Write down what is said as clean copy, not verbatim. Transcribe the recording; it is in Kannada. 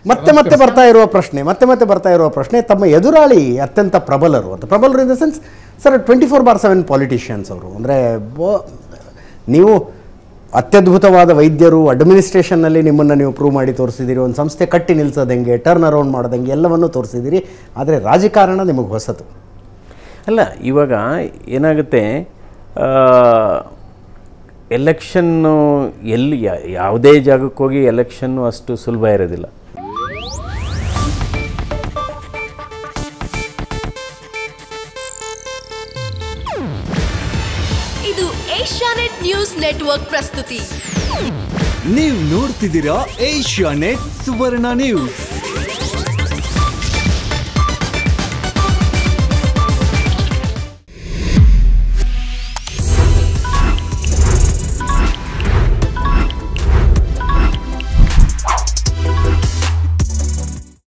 ಮತ್ತೆ ಮತ್ತೆ ಬರ್ತಾ ಇರುವ ಪ್ರಶ್ನೆ ತಮ್ಮ ಎದುರಾಳಿ ಅತ್ಯಂತ ಪ್ರಬಲರು ಅಂತ. ಪ್ರಬಲರು in the sense sir 24/7 politicians ಅವರು. ಅಂದರೆ ನೀವು ಅತ್ಯದ್ಭುತವಾದ ವೈದ್ಯರು, ಅಡ್ಮಿನಿಸ್ಟ್ರೇಷನ್ನಲ್ಲಿ ನಿಮ್ಮನ್ನು ನೀವು ಪ್ರೂವ್ ಮಾಡಿ ತೋರಿಸಿದ್ದೀರಿ, ಒಂದು ಸಂಸ್ಥೆ ಕಟ್ಟಿ ನಿಲ್ಲಿಸೋದಂಗೆ, ಟರ್ನ್ ಅರೌಂಡ್ ಮಾಡೋದಂಗೆ ಎಲ್ಲವನ್ನೂ ತೋರಿಸಿದ್ದೀರಿ. ಆದರೆ ರಾಜಕಾರಣ ನಿಮಗೆ ಹೊಸತು ಅಲ್ಲ. ಇವಾಗ ಏನಾಗುತ್ತೆ, ಎಲೆಕ್ಷನ್ನು ಎಲ್ಲಿ ಯಾವುದೇ ಜಾಗಕ್ಕೆ ಹೋಗಿ ಎಲೆಕ್ಷನ್ನು ಅಷ್ಟು ಸುಲಭ ಇರೋದಿಲ್ಲ. ಇದು ಏಷ್ಯಾನೆಟ್ ನ್ಯೂಸ್ ನೆಟ್ವರ್ಕ್ ಪ್ರಸ್ತುತಿ. ನೀವು ನೋಡ್ತಿದ್ದೀರಾ ಏಷ್ಯಾನೆಟ್ ಸುವರ್ಣ ನ್ಯೂಸ್.